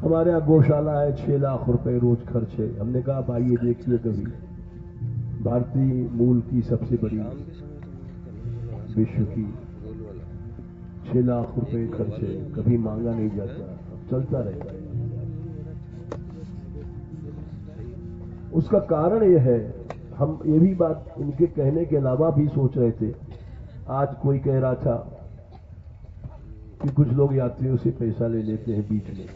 हमारे यहाँ गौशाला है, 6 लाख रुपए रोज खर्च है। हमने कहा आप आइए देखिए, कभी भारतीय मूल की सबसे बड़ी विश्व की 6 लाख रुपए खर्च है, कभी मांगा नहीं जाता, अब चलता रहता है। उसका कारण यह है, हम ये भी बात इनके कहने के अलावा भी सोच रहे थे। आज कोई कह रहा था कि कुछ लोग यात्रियों से पैसा ले लेते हैं बीच में,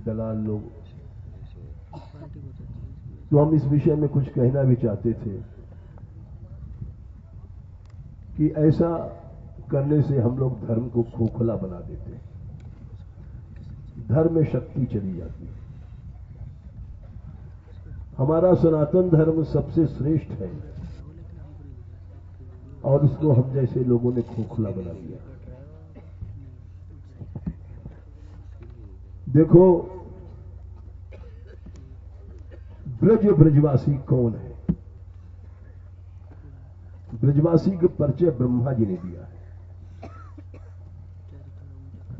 दलाल लोग। तो हम इस विषय में कुछ कहना भी चाहते थे कि ऐसा करने से हम लोग धर्म को खोखला बना देते हैं, धर्म में शक्ति चली जाती है। हमारा सनातन धर्म सबसे श्रेष्ठ है और उसको हम जैसे लोगों ने खोखला बना दिया। देखो, ब्रजवासी कौन है? ब्रजवासी के परिचय ब्रह्मा जी ने दिया है।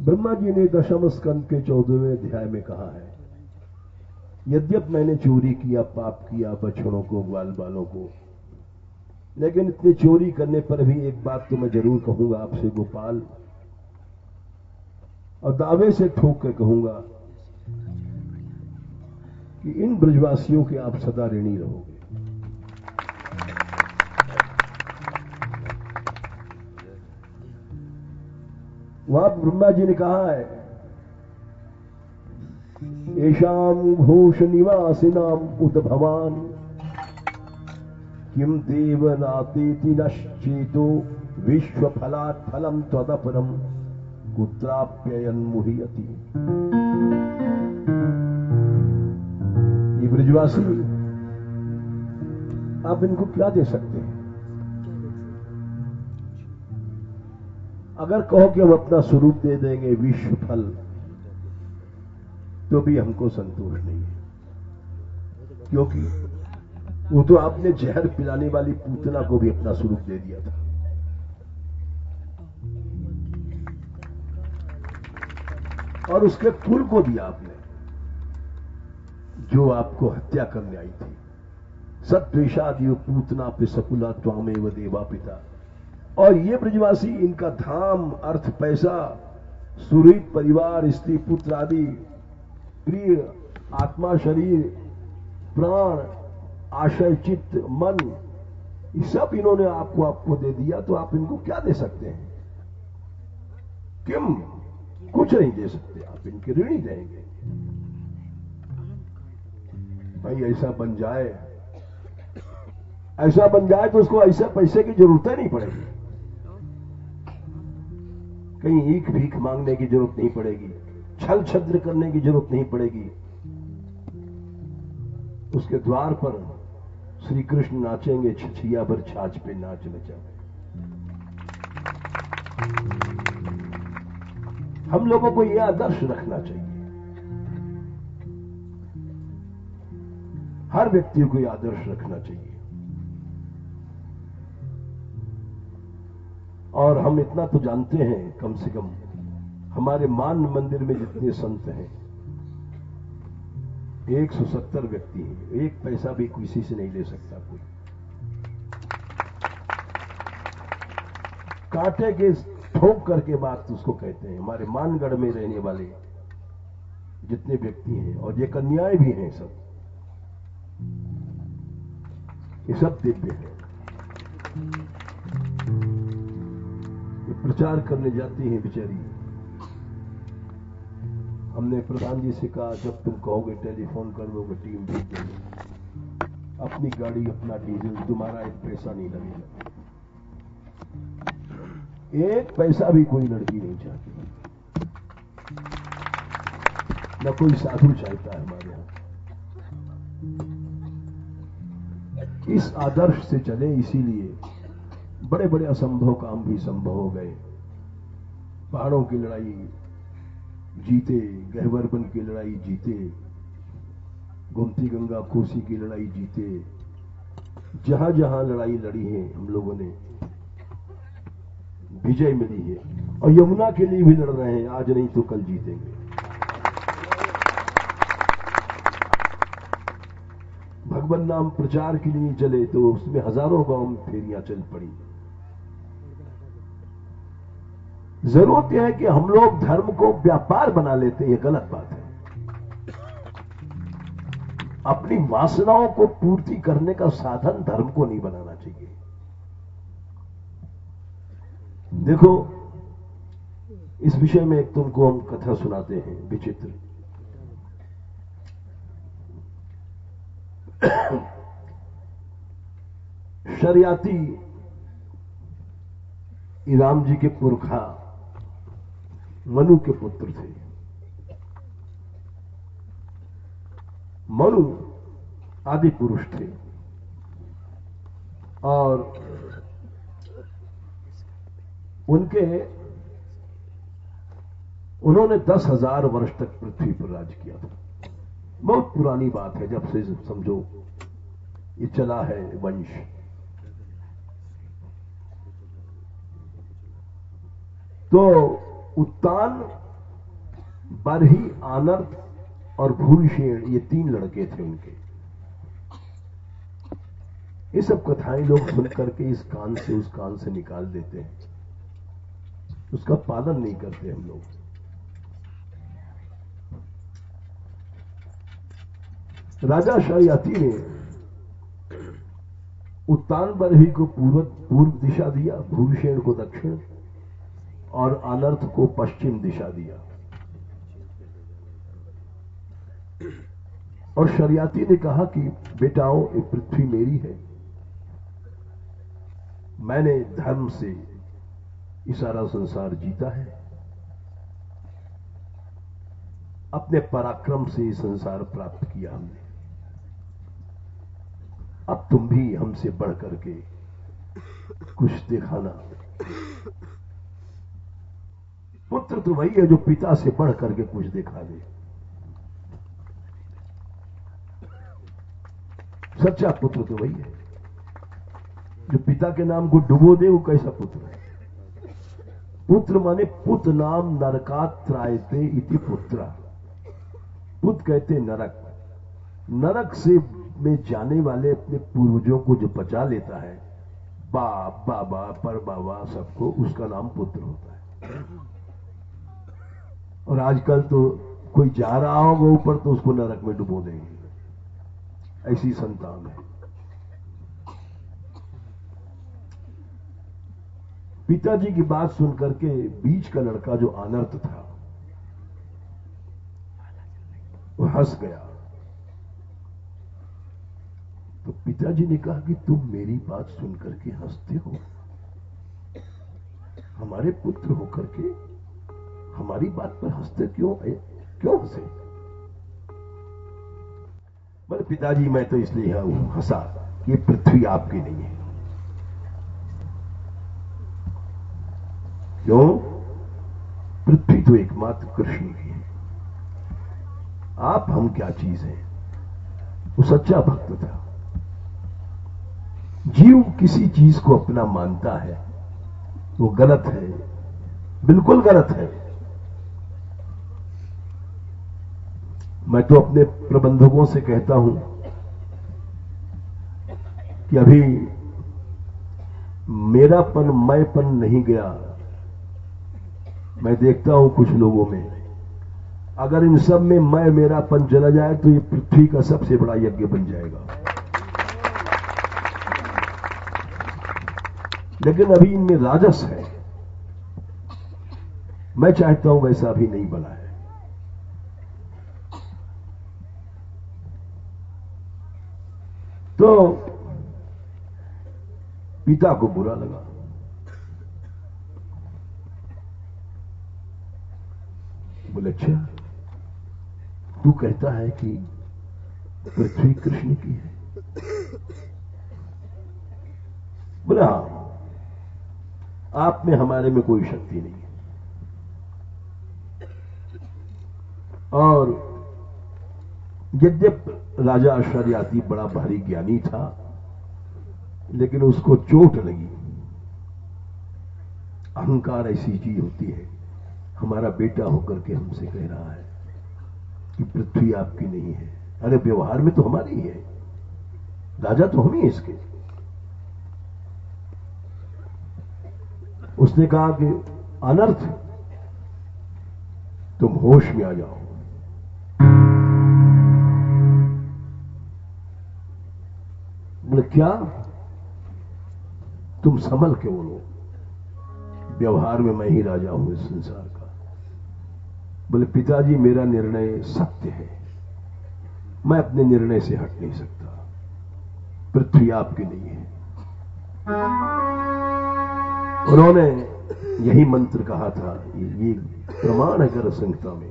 ब्रह्मा जी ने दशम स्कंद के 14वें अध्याय में कहा है, यद्यप मैंने चोरी किया, पाप किया, बछड़ों को, ग्वाल बालों को, लेकिन इतने चोरी करने पर भी एक बात तो मैं जरूर कहूंगा आपसे गोपाल, और दावे से ठोक कर कहूंगा कि इन ब्रजवासियों के आप सदा ऋणी रहोगे। वहां ब्रह्मा जी ने कहा है, येषाम घोष निवासिनाम उत भवान किम देव नातेति नश्चेतो विश्व फलात् फलम त्वदपरम कुत्राप्ययन मुह्यति। ये ब्रजवासी, आप इनको क्या दे सकते हैं? अगर कहो कि हम अपना स्वरूप दे देंगे, विश्व फल, तो भी हमको संतोष नहीं है, क्योंकि वो तो आपने जहर पिलाने वाली पूतना को भी अपना स्वरूप दे दिया था। और उसके कुल को दिया आपने, जो आपको हत्या करने आई थी। सत्वेषादियो पूतना पे सकुला त्वामेव देवा पिता। और ये ब्रजवासी, इनका धाम, अर्थ, पैसा, सुहृद, परिवार, स्त्री, पुत्र आदि, प्रिय, आत्मा, शरीर, प्राण, आशय, चित्त, मन, ये सब इन्होंने आपको दे दिया, तो आप इनको क्या दे सकते हैं? किम, कुछ नहीं दे सकते, आप इनके ऋणी रहेंगे। भाई ऐसा बन जाए, ऐसा बन जाए तो उसको ऐसे पैसे की जरूरत ही नहीं पड़ेगी, कहीं ईख भीख मांगने की जरूरत नहीं पड़ेगी, छल छद्र करने की जरूरत नहीं पड़ेगी। उसके द्वार पर श्री कृष्ण नाचेंगे, छिछिया भर छाछ पे नाच नचावे। हम लोगों को यह आदर्श रखना चाहिए, हर व्यक्ति को यह आदर्श रखना चाहिए। और हम इतना तो जानते हैं, कम से कम हमारे मान मंदिर में जितने संत हैं 170 व्यक्ति हैं, एक पैसा भी किसी से नहीं ले सकता कोई। कांटे के ठोक करके बात उसको कहते हैं। हमारे मानगढ़ में रहने वाले जितने व्यक्ति हैं, और ये कन्याएं भी हैं, सब ये सब दिव्य हैं। ये प्रचार करने जाती हैं बेचारी। हमने प्रधान जी से कहा, जब तुम कहोगे टेलीफोन कर दोगे, टीम भेज देंगे, अपनी गाड़ी, अपना डीजल, तुम्हारा एक पैसा नहीं लगेगा। एक पैसा भी कोई लड़की नहीं चाहती, न कोई साधु चाहता है हमारे यहां। इस आदर्श से चले, इसीलिए बड़े बड़े असंभव काम भी संभव हो गए। पहाड़ों की लड़ाई जीते, गहवरबन की लड़ाई जीते, गोमती गंगा कोसी की लड़ाई जीते। जहां जहां लड़ाई लड़ी है हम लोगों ने, विजय मिली है। और यमुना के लिए भी लड़ रहे हैं, आज नहीं तो कल जीतेंगे। भगवान नाम प्रचार के लिए चले तो उसमें हजारों गांव में फेरियां चल पड़ी। जरूरत यह है कि हम लोग धर्म को व्यापार बना लेते हैं, यह गलत बात है। अपनी वासनाओं को पूर्ति करने का साधन धर्म को नहीं बनाना चाहिए। देखो, इस विषय में एक तुमको हम कथा सुनाते हैं विचित्र। शरियाती राम जी के पुरखा मनु के पुत्र थे। मनु आदि पुरुष थे और उन्होंने 10,000 वर्ष तक पृथ्वी पर राज किया था। बहुत पुरानी बात है, जब से समझो ये चला है वंश। तो उत्तान, बरही, आनर्त और भूरिशेण, ये 3 लड़के थे उनके। ये सब कथाएं लोग सुन करके इस कान से उस कान से निकाल देते हैं, उसका पालन नहीं करते हम लोग। राजा शरियाती ने उत्तान बरही को पूर्व दिशा दिया, भूरिशेण को दक्षिण और अनर्थ को पश्चिम दिशा दिया। और शरियाती ने कहा कि बेटाओ, ये पृथ्वी मेरी है, मैंने धर्म से ये सारा संसार जीता है, अपने पराक्रम से ये संसार प्राप्त किया हमने। अब तुम भी हमसे बढ़ करके कुछ दिखाना। पुत्र तो वही है जो पिता से बढ़ करके कुछ दिखा दे। सच्चा पुत्र तो वही है जो पिता के नाम को डुबो दे। वो कैसा पुत्र है? पुत्र माने पुत नाम नरकात त्रायते इति पुत्रा। पुत कहते नरक। नरक से में जाने वाले अपने पूर्वजों को जो बचा लेता है, बाप, बाबा, परबाबा, सबको, उसका नाम पुत्र होता है। और आजकल तो कोई जा रहा होगा ऊपर तो उसको नरक में डुबो देंगे, ऐसी संतान है। पिताजी की बात सुनकर के बीच का लड़का जो अनर्थ था वो हंस गया। तो पिताजी ने कहा कि तुम मेरी बात सुनकर के हंसते हो, हमारे पुत्र होकर के हमारी बात पर हंसते क्यों हंसे? बोले पिताजी मैं तो इसलिए हंसा कि पृथ्वी आपकी नहीं है। क्यों? पृथ्वी तो एकमात्र कृष्ण की है, आप हम क्या चीज है? वो सच्चा भक्त था। जीव किसी चीज को अपना मानता है वो गलत है, बिल्कुल गलत है। मैं तो अपने प्रबंधकों से कहता हूं कि अभी मेरापन, मैंपन नहीं गया। मैं देखता हूं कुछ लोगों में, अगर इन सब में मैं मेरापन चला जाए तो ये पृथ्वी का सबसे बड़ा यज्ञ बन जाएगा। लेकिन अभी इनमें राजस है। मैं चाहता हूं वैसा अभी नहीं बना है। तो पिता को बुरा लगा। बोले अच्छा, तू कहता है कि पृथ्वी कृष्ण की है? बोले हाँ, आप में हमारे में कोई शक्ति नहीं है। और यद्यप राजा शरियाती बड़ा भारी ज्ञानी था, लेकिन उसको चोट लगी। अहंकार ऐसी चीज होती है। हमारा बेटा होकर के हमसे कह रहा है कि पृथ्वी आपकी नहीं है। अरे व्यवहार में तो हमारी ही है, राजा तो हम ही इसके। उसने कहा कि अनर्थ, तुम होश में आ जाओ। बोले क्या? तुम संभल के बोलो, व्यवहार में मैं ही राजा हूं इस संसार का। बोले पिताजी मेरा निर्णय सत्य है, मैं अपने निर्णय से हट नहीं सकता, पृथ्वी आपके लिए है। उन्होंने यही मंत्र कहा था, ये प्रमाण है कर संहिता में।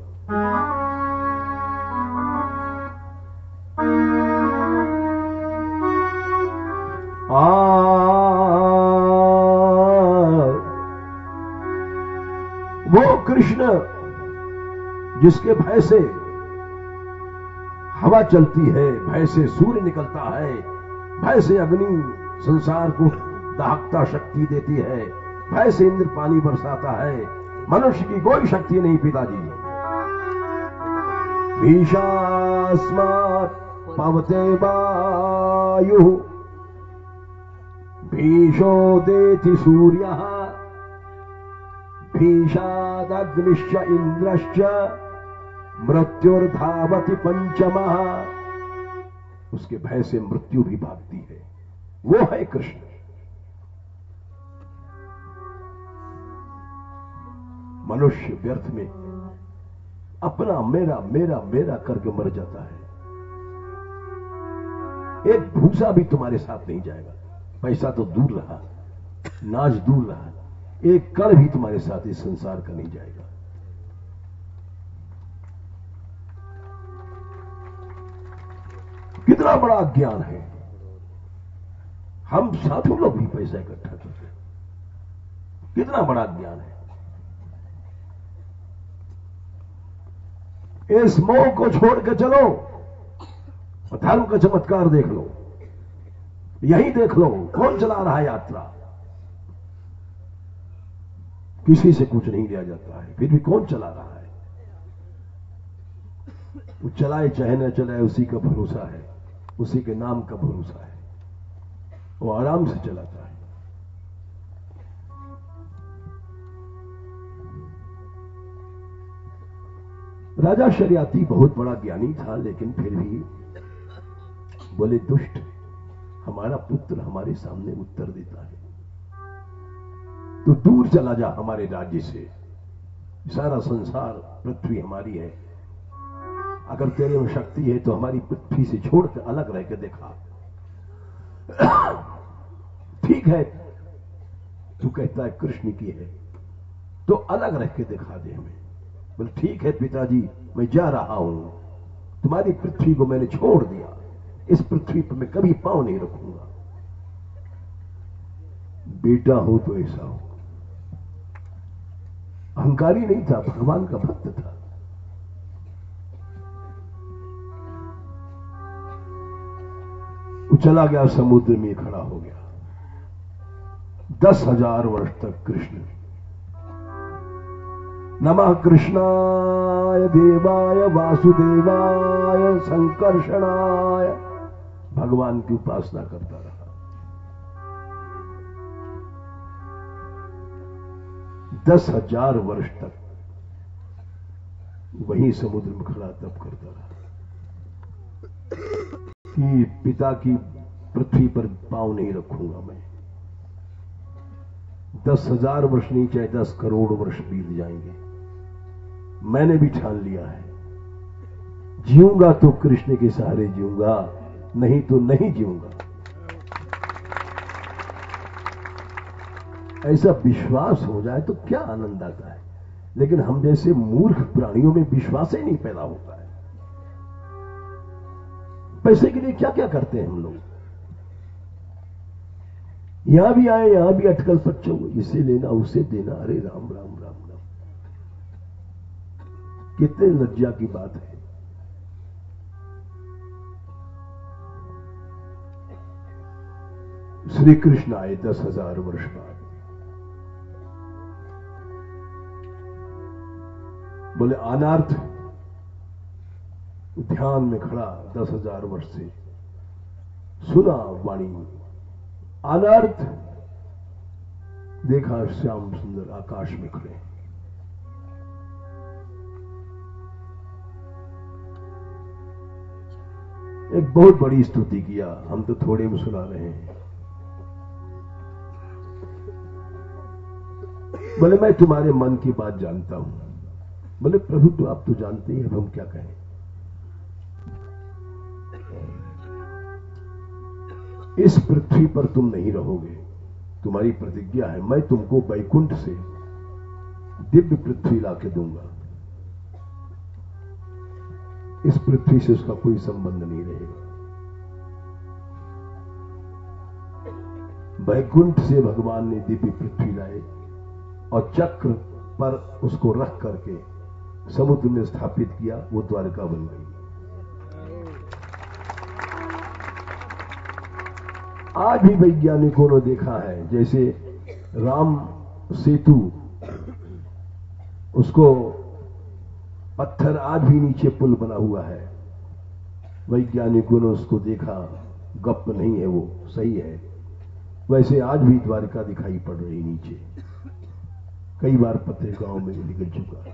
वो कृष्ण जिसके भय से हवा चलती है, भय से सूर्य निकलता है, भय से अग्नि संसार को दाहकता शक्ति देती है, भय से इंद्र पानी बरसाता है, मनुष्य की कोई शक्ति नहीं पिताजी। भीषास्मात् पवते वायु भीषो देति सूर्यः भीषादग्निश्च इंद्रश्च मृत्युर्धावति पंचमः। उसके भय से मृत्यु भी भागती है, वो है कृष्ण। मनुष्य व्यर्थ में अपना मेरा मेरा मेरा करके मर जाता है। एक भूसा भी तुम्हारे साथ नहीं जाएगा, पैसा तो दूर रहा, नाज दूर रहा, एक कण भी तुम्हारे साथ इस संसार का नहीं जाएगा। कितना बड़ा ज्ञान है। हम साधु लोग भी पैसा इकट्ठा करते हैं, कितना बड़ा ज्ञान है। इस मोह को छोड़ के चलो, धर्म का चमत्कार देख लो, यही देख लो कौन चला रहा है यात्रा। किसी से कुछ नहीं लिया जाता है, फिर भी कौन चला रहा है। वो चलाए चाहे न चलाए, उसी का भरोसा है, उसी के नाम का भरोसा है, वो आराम से चलाता है। राजा शरियाती बहुत बड़ा ज्ञानी था, लेकिन फिर भी बोले दुष्ट, हमारा पुत्र हमारे सामने उत्तर देता है, तो दूर चला जा हमारे राज्य से। सारा संसार पृथ्वी हमारी है, अगर तेरे में शक्ति है तो हमारी पृथ्वी से छोड़कर अलग रह के देखा। ठीक है, तू कहता है कृष्ण की है तो अलग रह के दिखा दे हमें। बोले ठीक है पिताजी, मैं जा रहा हूं, तुम्हारी पृथ्वी को मैंने छोड़ दिया, इस पृथ्वी पर मैं कभी पांव नहीं रखूंगा। बेटा हो तो ऐसा हो। अहंकारी नहीं था, भगवान का भक्त था। वो चला गया, समुद्र में खड़ा हो गया। 10,000 वर्ष तक कृष्ण नमः कृष्णाय देवाय वासुदेवाय संकर्षणाय भगवान की उपासना करता रहा। 10,000 वर्ष तक वहीं समुद्र में खड़ा तप करता रहा कि पिता की पृथ्वी पर पांव नहीं रखूंगा मैं। 10,000 वर्ष नहीं, चाहे 10 करोड़ वर्ष बीत जाएंगे, मैंने भी ठान लिया है, जीऊंगा तो कृष्ण के सहारे जीऊंगा, नहीं तो नहीं जीऊंगा। ऐसा विश्वास हो जाए तो क्या आनंद आता है। लेकिन हम जैसे मूर्ख प्राणियों में विश्वास ही नहीं पैदा होता है। पैसे के लिए क्या क्या करते हैं हम लोग। यहां भी आए, यहां भी अटकल पच्चो, इसे लेना उसे देना, अरे राम राम राम राम। कितने लज्जा की बात है। श्री कृष्ण आए 10,000 वर्ष बाद। बोले अनार्थ ध्यान में खड़ा 10,000 वर्ष से, सुना वाणी, अनर्थ देखा श्याम सुंदर आकाश में खड़े। एक बहुत बड़ी स्तुति किया, हम तो थोड़े में सुना रहे हैं। बोले मैं तुम्हारे मन की बात जानता हूं। बोले प्रभु तो आप तो जानते ही हैं, हम क्या कहें। इस पृथ्वी पर तुम नहीं रहोगे, तुम्हारी प्रतिज्ञा है, मैं तुमको वैकुंठ से दिव्य पृथ्वी लाके दूंगा। इस पृथ्वी से उसका कोई संबंध नहीं रहेगा। वैकुंठ से भगवान ने दिव्य पृथ्वी लाए और चक्र पर उसको रख करके समुद्र में स्थापित किया, वो द्वारका बन गई। आज भी वैज्ञानिकों ने देखा है, जैसे राम सेतु, उसको पत्थर आज भी नीचे पुल बना हुआ है। वैज्ञानिकों ने उसको देखा, गप नहीं है, वो सही है। वैसे आज भी द्वारका दिखाई पड़ रही नीचे, कई बार पत्रिकाओं में निकल चुका।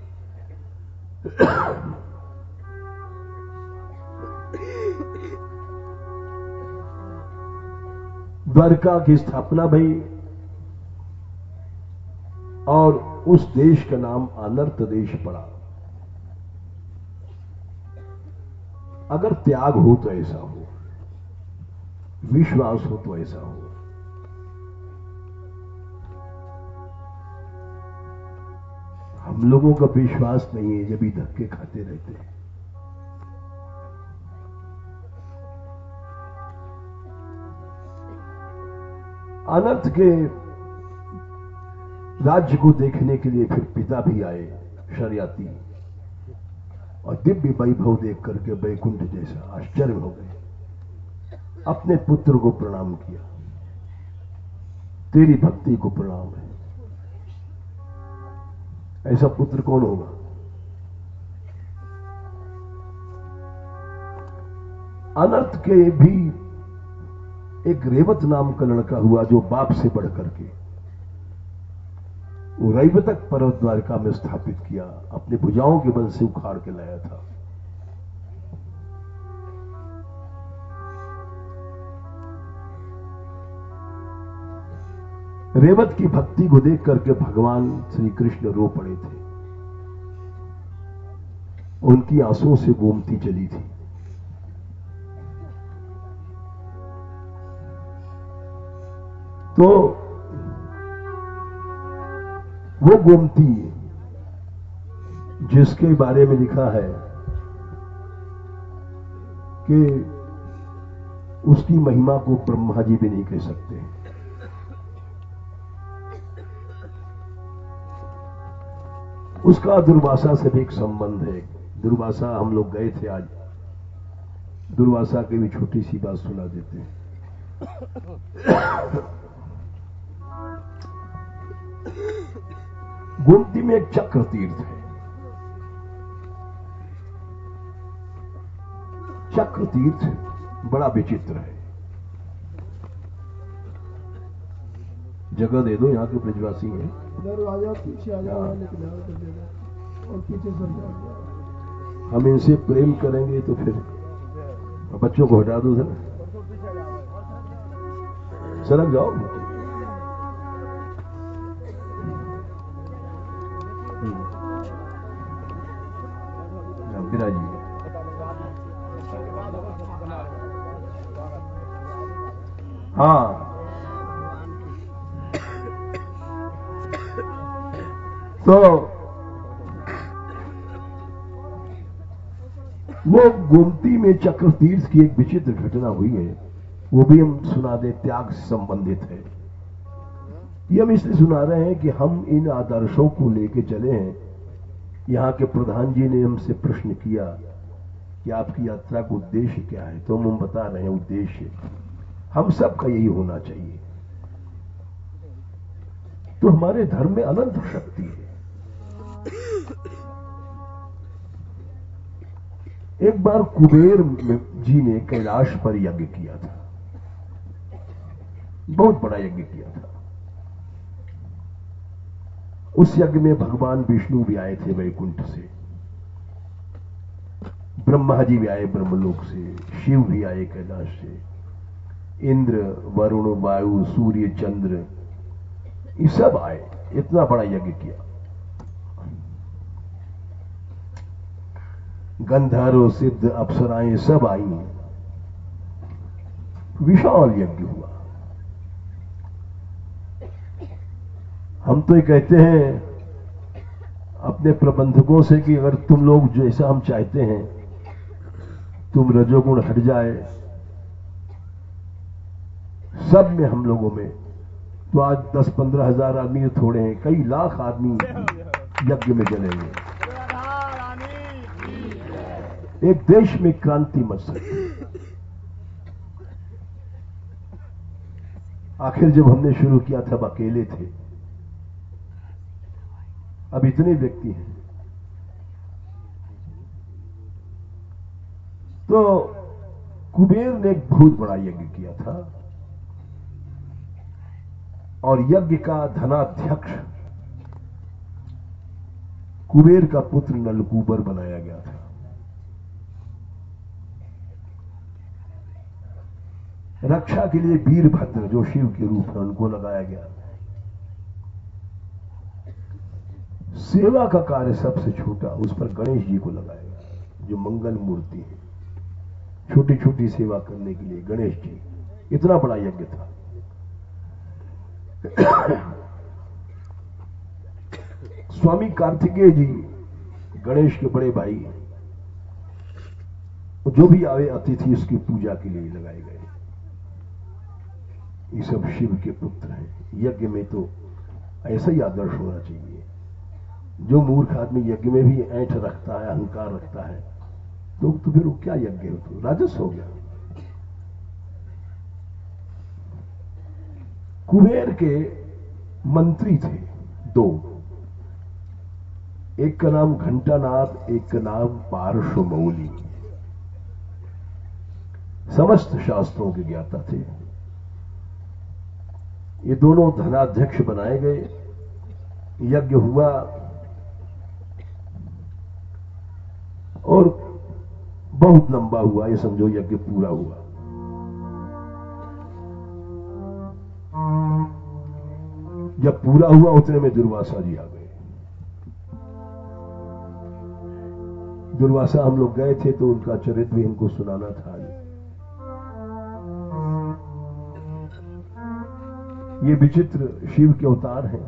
द्वारका की स्थापना भई और उस देश का नाम अनर्त देश पड़ा। अगर त्याग हो तो ऐसा हो, विश्वास हो तो ऐसा हो। हम लोगों का विश्वास नहीं है, जब भी धक्के खाते रहते हैं। अनर्थ के राज्य को देखने के लिए फिर पिता भी आए शर्याती, और दिव्य वैभव देख करके वैकुंठ जैसा आश्चर्य हो गए। अपने पुत्र को प्रणाम किया, तेरी भक्ति को प्रणाम है। ऐसा पुत्र कौन होगा? अनर्थ के भी एक रेवत नाम का लड़का हुआ, जो बाप से बढ़ करके वो रैवतक पर्वत द्वारका में स्थापित किया, अपने भुजाओं के बल से उखाड़ के लाया था। रेवत की भक्ति को देख करके भगवान श्री कृष्ण रो पड़े थे। उनकी आंसुओं से गोमती चली थी। तो वो गोमती जिसके बारे में लिखा है कि उसकी महिमा को ब्रह्मा जी भी नहीं कह सकते, उसका दुर्वासा से भी एक संबंध है। दुर्वासा हम लोग गए थे आज, दुर्वासा की भी छोटी सी बात सुना देते हैं। गोमती में एक चक्र तीर्थ है। चक्र तीर्थ बड़ा विचित्र है। जगह दे दो, यहां के ब्रजवासी हैं। इधर आ जाओ, पीछे आ जाओ, और पीछे सर जाओ। हम इनसे प्रेम करेंगे तो फिर बच्चों को हटा दो उधर, सरक जाओ। बिराजी हाँ, तो वो गोमती में चक्र तीर्थ की एक विचित्र घटना हुई है, वो भी हम सुना दे, त्याग से संबंधित है। ये हम इसलिए सुना रहे हैं कि हम इन आदर्शों को लेके चले हैं। यहां के प्रधान जी ने हमसे प्रश्न किया कि आपकी यात्रा का उद्देश्य क्या है, तो हम बता रहे हैं उद्देश्य हम सबका यही होना चाहिए। तो हमारे धर्म में अनंत शक्ति है। एक बार कुबेर जी ने कैलाश पर यज्ञ किया था। बहुत बड़ा यज्ञ किया था। उस यज्ञ में भगवान विष्णु भी आए थे वैकुंठ से, ब्रह्मा जी भी आए ब्रह्मलोक से, शिव भी आए कैलाश से, इंद्र, वरुण, वायु, सूर्य, चंद्र, ये सब आए। इतना बड़ा यज्ञ किया। गंधर्व, सिद्ध, अप्सराएं सब आई। विशाल यज्ञ हुआ। हम तो ये कहते हैं अपने प्रबंधकों से कि अगर तुम लोग जैसा हम चाहते हैं, तुम रजोगुण हट जाए सब में, हम लोगों में, तो आज 10-15 हजार आदमी तो थोड़े हैं, कई लाख आदमी यज्ञ में जलेंगे। एक देश में क्रांति मच सकती। आखिर जब हमने शुरू किया था अकेले थे, अब इतने व्यक्ति हैं। तो कुबेर ने एक बहुत बड़ा यज्ञ किया था और यज्ञ का धनाध्यक्ष कुबेर का पुत्र नलकूबर बनाया गया था। रक्षा के लिए वीरभद्र जो शिव के रूप है उनको लगाया गया। सेवा का कार्य सबसे छोटा, उस पर गणेश जी को लगाया गया जो मंगल मूर्ति है। छोटी छोटी सेवा करने के लिए गणेश जी। इतना बड़ा यज्ञ था। स्वामी कार्तिकेय जी गणेश के बड़े भाई, जो भी आए अतिथि उसकी पूजा के लिए लगाए गए। ये सब शिव के पुत्र हैं। यज्ञ में तो ऐसा ही आदर्श होना चाहिए। जो मूर्ख आदमी यज्ञ में भी ऐंठ रखता है, अहंकार रखता है, तो फिर वो क्या यज्ञ हो, तो राजस हो गया। कुबेर के मंत्री थे दो, एक का नाम घंटानाद, एक का नाम पार्श्वमौली। समस्त शास्त्रों के ज्ञाता थे। ये दोनों धनाध्यक्ष बनाए गए। यज्ञ हुआ और बहुत लंबा हुआ। ये समझो यज्ञ पूरा हुआ। जब पूरा हुआ उतने में दुर्वासा जी आ गए। दुर्वासा हम लोग गए थे तो उनका चरित्र भी हमको सुनाना था। ये विचित्र शिव के अवतार हैं।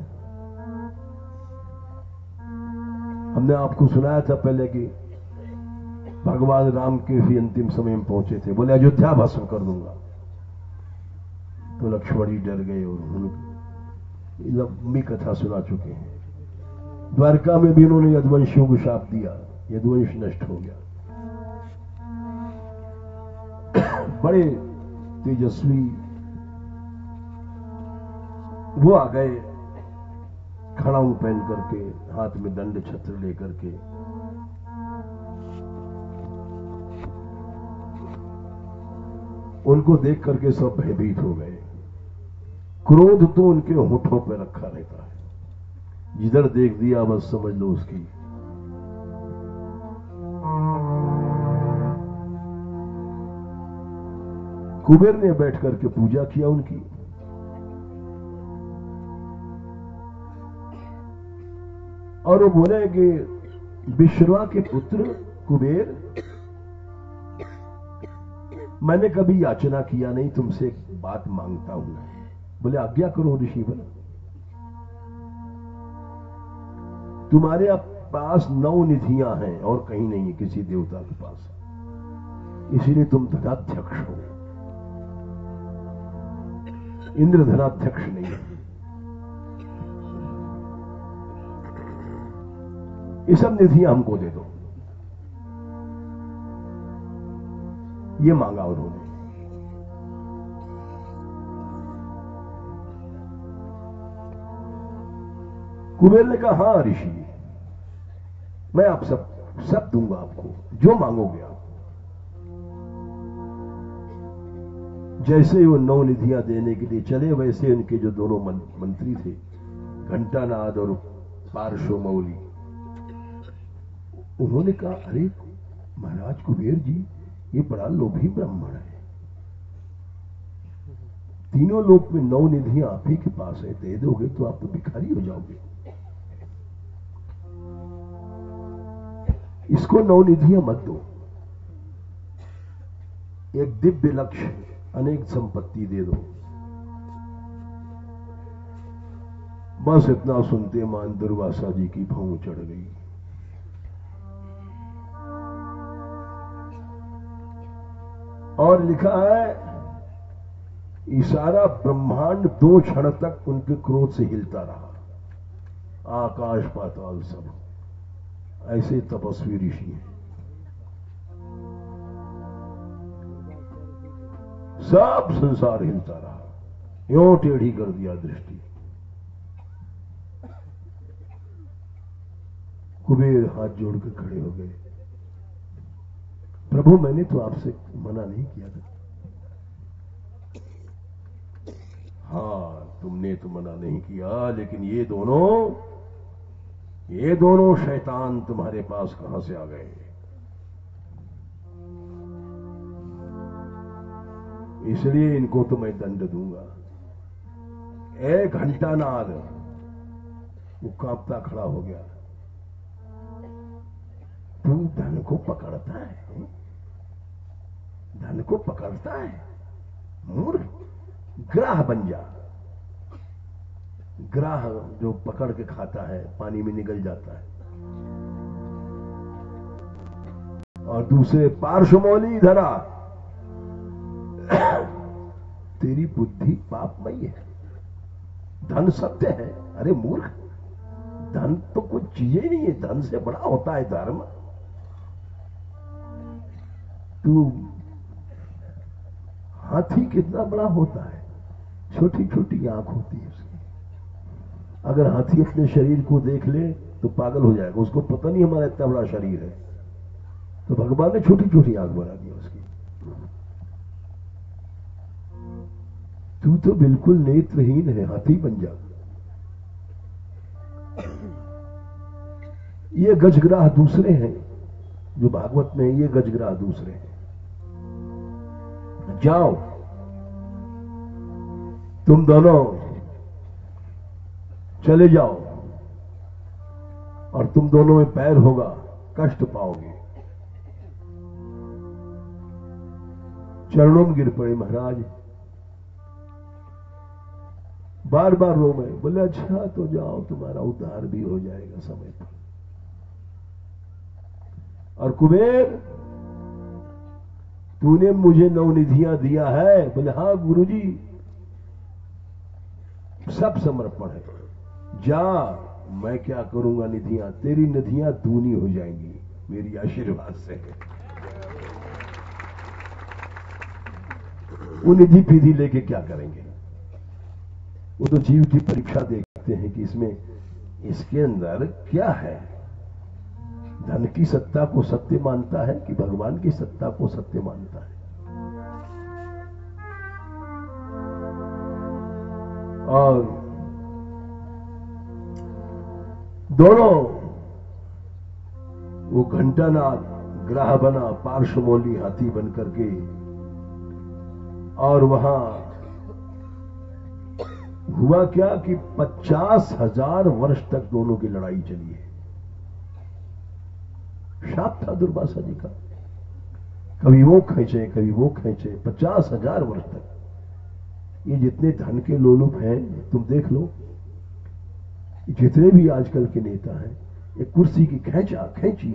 हमने आपको सुनाया था पहले कि भगवान राम के भी अंतिम समय में पहुंचे थे, बोले अयोध्या भस्म कर दूंगा। तो लक्ष्मण जी डर गए और उन्होंने लंबी कथा सुना चुके हैं। द्वारका में भी उन्होंने यदुवंशियों को शाप दिया, यदुवंश नष्ट हो गया। बड़े तेजस्वी वो आ गए, खड़ाऊ पहन करके, हाथ में दंड छत्र लेकर के। उनको देख करके सब भयभीत हो गए। क्रोध तो उनके होठों पर रखा रहता है, जिधर देख दिया बस समझ लो उसकी। कुबेर ने बैठ करके पूजा किया उनकी। और वो बोले कि विश्रवा के पुत्र कुबेर, मैंने कभी याचना किया नहीं, तुमसे एक बात मांगता हूं। बोले आज्ञा करो ऋषि। बोला तुम्हारे पास 9 निधियां हैं और कहीं नहीं है किसी देवता के पास, इसीलिए तुम धनाध्यक्ष हो। इंद्र धनाध्यक्ष नहीं है। ये सब निधियां हमको दे दो। ये मांगा उन्होंने। कुबेर ने कहा हां ऋषि, मैं आप सब दूंगा आपको, जो मांगोगे आप। जैसे वो 9 निधियां देने के लिए चले, वैसे उनके जो दोनों मंत्री थे, घंटानाद और पार्श्वमौली, उन्होंने कहा, अरे महाराज कुबेर जी, ये बड़ा लोभी ब्राह्मण है। तीनों लोक में 9 निधियां आप ही के पास है, दे दोगे तो आप तो भिखारी हो जाओगे। इसको 9 निधियां मत दो, एक दिव्य लक्ष्य, अनेक संपत्ति दे दो। बस इतना सुनते मान दुर्वासा जी की भौं चढ़ गई। और लिखा है, ये सारा ब्रह्मांड 2 क्षण तक उनके क्रोध से हिलता रहा। आकाश पाताल सब, ऐसे तपस्वी ऋषि हैं। सब संसार हिलता रहा, यों टेढ़ी कर दिया दृष्टि। कुबेर हाथ जोड़कर खड़े हो गए, प्रभु मैंने तो आपसे मना नहीं किया था। हाँ, तुमने तो मना नहीं किया, लेकिन ये दोनों शैतान तुम्हारे पास कहां से आ गए? इसलिए इनको तो मैं दंड दूंगा। एक घंटानाद, वो कांपता खड़ा हो गया। तू धन को पकड़ता है, धन को पकड़ता है, मूर्ख, ग्राह बन जा। ग्राह जो पकड़ के खाता है, पानी में निगल जाता है। और दूसरे पार्श्वमौली धरा, तेरी बुद्धि पापमयी है, धन सत्य है। अरे मूर्ख, धन तो कोई चीज ही नहीं है, धन से बड़ा होता है धर्म। तू हाथी कितना बड़ा होता है, छोटी छोटी आंख होती है उसकी। अगर हाथी अपने शरीर को देख ले तो पागल हो जाएगा, उसको पता नहीं हमारा इतना बड़ा शरीर है। तो भगवान ने छोटी छोटी आंख बना दी उसकी। तू तो बिल्कुल नेत्रहीन है, हाथी बन जा। ये गजग्राह दूसरे हैं, जो भागवत में ये गजग्राह दूसरे हैं। जाओ तुम दोनों, चले जाओ, और तुम दोनों में पैर होगा, कष्ट पाओगे। चरणों में गिर पड़े महाराज, बार बार रो में। बोले अच्छा तो जाओ, तुम्हारा उद्धार भी हो जाएगा समय पर। और कुबेर, तूने मुझे 9 निधियां दिया है। बोले हाँ गुरुजी, सब समर्पण है। जा, मैं क्या करूंगा निधियां, तेरी निधियां दूनी हो जाएंगी मेरी आशीर्वाद से। वो निधि पीधी लेके क्या करेंगे? वो तो जीव की परीक्षा देखते हैं कि इसके अंदर क्या है। धन की सत्ता को सत्य मानता है कि भगवान की सत्ता को सत्य मानता है? और दोनों, वो घंटानाद ग्राह बना, पार्श्वमौली हाथी बन करके, और वहां हुआ क्या कि 50,000 वर्ष तक दोनों की लड़ाई चली है। शाप था दुर्वासा जी का, कभी वो खींचे कभी वो खींचे, 50,000 वर्ष तक। ये जितने धन के लोलुप हैं, तुम देख लो, जितने भी आजकल के नेता हैं, एक कुर्सी की खींचा खींची,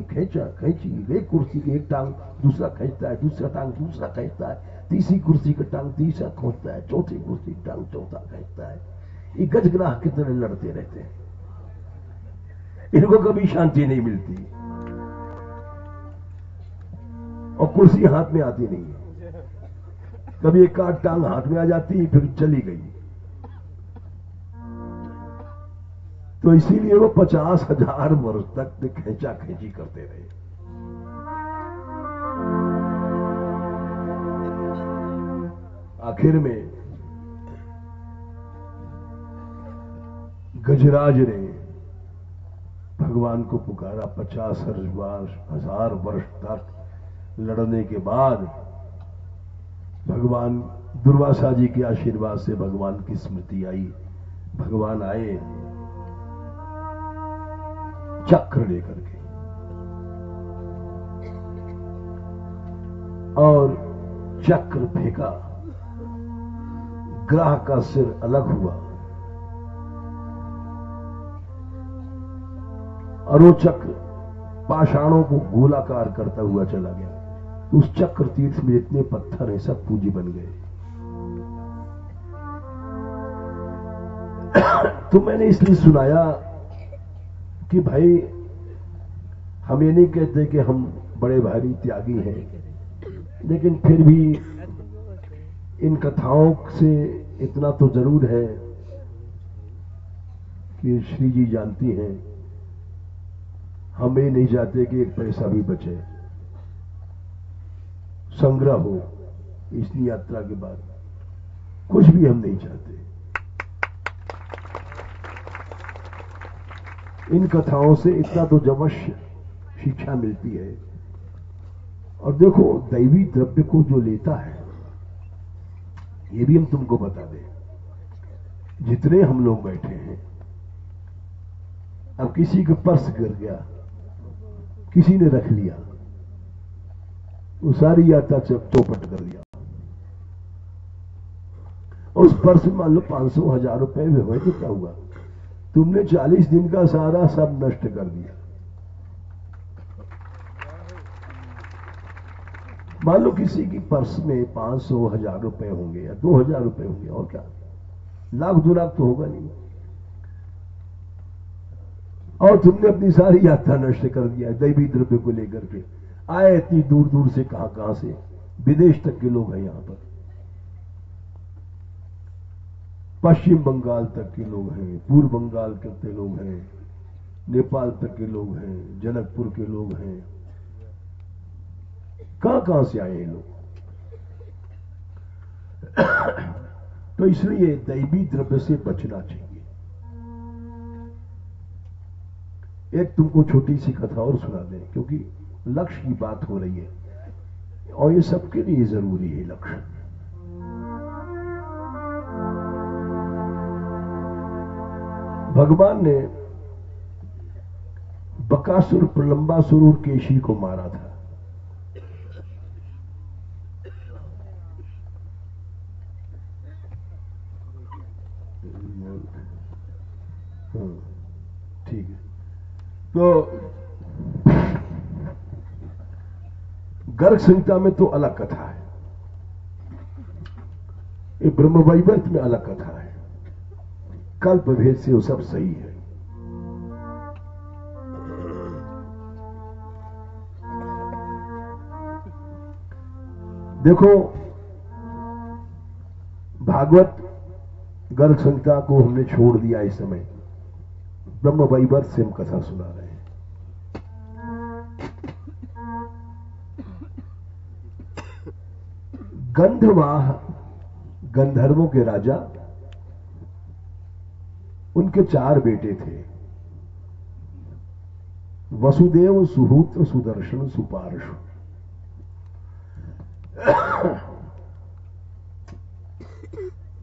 एक कुर्सी की एक टांग दूसरा खींचता है, दूसरा टांग दूसरा खींचता है, तीसरी कुर्सी का टांग तीसरा खींचता है, चौथी कुर्सी की टांग चौथा खींचता है। ये गजग्राह कितने लड़ते रहते हैं, इनको कभी शांति नहीं मिलती, और कुर्सी हाथ में आती नहीं है। कभी एक आध टांग हाथ में आ जाती, फिर चली गई। तो इसीलिए वो 50,000 वर्ष तक खींचा खींची करते रहे। आखिर में गजराज ने भगवान को पुकारा। 50,000 वर्ष तक लड़ने के बाद भगवान दुर्वासा जी के आशीर्वाद से भगवान की स्मृति आई। भगवान आए चक्र लेकर के और चक्र फेंका। ग्राह का सिर अलग हुआ और वो चक्र पाषाणों को गोलाकार करता हुआ चला गया। उस चक्र तीर्थ में जितने पत्थर हैं सब पूज्य बन गए। तो मैंने इसलिए सुनाया कि भाई हम ये नहीं कहते कि हम बड़े भारी त्यागी हैं, लेकिन फिर भी इन कथाओं से इतना तो जरूर है कि श्री जी जानती हैं हम ये नहीं चाहते कि एक पैसा भी बचे, संग्रह हो इस यात्रा के बाद, कुछ भी हम नहीं चाहते। इन कथाओं से इतना तो अवश्य शिक्षा मिलती है। और देखो दैवी द्रव्य को जो लेता है, ये भी हम तुमको बता दें, जितने हम लोग बैठे हैं, अब किसी का पर्स गिर गया, किसी ने रख लिया, वो सारी यात्रा चौपट कर दिया। उस पर्स में मान लो 500 1000 रुपए भी हुए तो क्या हुआ, तुमने 40 दिन का सारा सब नष्ट कर दिया। मान लो किसी की पर्स में 500 1000 रुपए होंगे या 2000 रुपए होंगे, और क्या, लाख 2 लाख तो होगा नहीं, और तुमने अपनी सारी यात्रा नष्ट कर दिया दैवी द्रव्य को लेकर के। आए इतनी दूर दूर से, कहां से, विदेश तक के लोग हैं, यहां पर पश्चिम बंगाल तक के लोग हैं, पूर्व बंगाल के लोग हैं, नेपाल तक के लोग हैं, जनकपुर के लोग हैं, कहां से आए लोग। तो इसलिए दैवी द्रव्य से बचना चाहिए। एक तुमको छोटी सी कथा और सुना दें, क्योंकि लक्ष्य की बात हो रही है और ये सबके लिए जरूरी है लक्ष्य। भगवान ने बकासुर, प्रलंबासुर और केशी को मारा था। ठीक है, तो गर्ग संहिता में तो अलग कथा है, ये ब्रह्मवैवर्त में अलग कथा है, कल्प भेद से वो सब सही है। देखो भागवत गर्ग संहिता को हमने छोड़ दिया, इस समय ब्रह्मवैवर्त से हम कथा सुना रहे हैं। गंधवाह गंधर्वों के राजा, उनके 4 बेटे थे, वसुदेव, सुहूत्र, सुदर्शन, सुपार्श्व।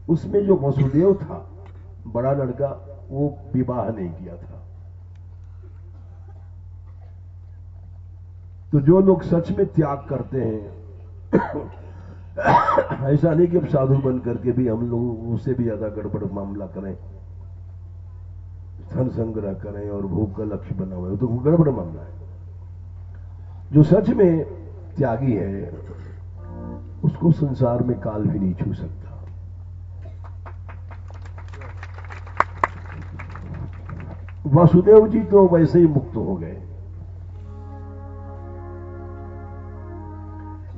उसमें जो वसुदेव था, बड़ा लड़का, वो विवाह नहीं किया था। तो जो लोग सच में त्याग करते हैं, ऐसा नहीं कि अब साधु बन करके भी हम लोग उससे भी ज्यादा गड़बड़ मामला करें, धन संग्रह करें और भोग का लक्ष्य बना हुआ है, तो वो गड़बड़ मामला है। जो सच में त्यागी है, उसको संसार में काल भी नहीं छू सकता। वासुदेव जी तो वैसे ही मुक्त हो गए,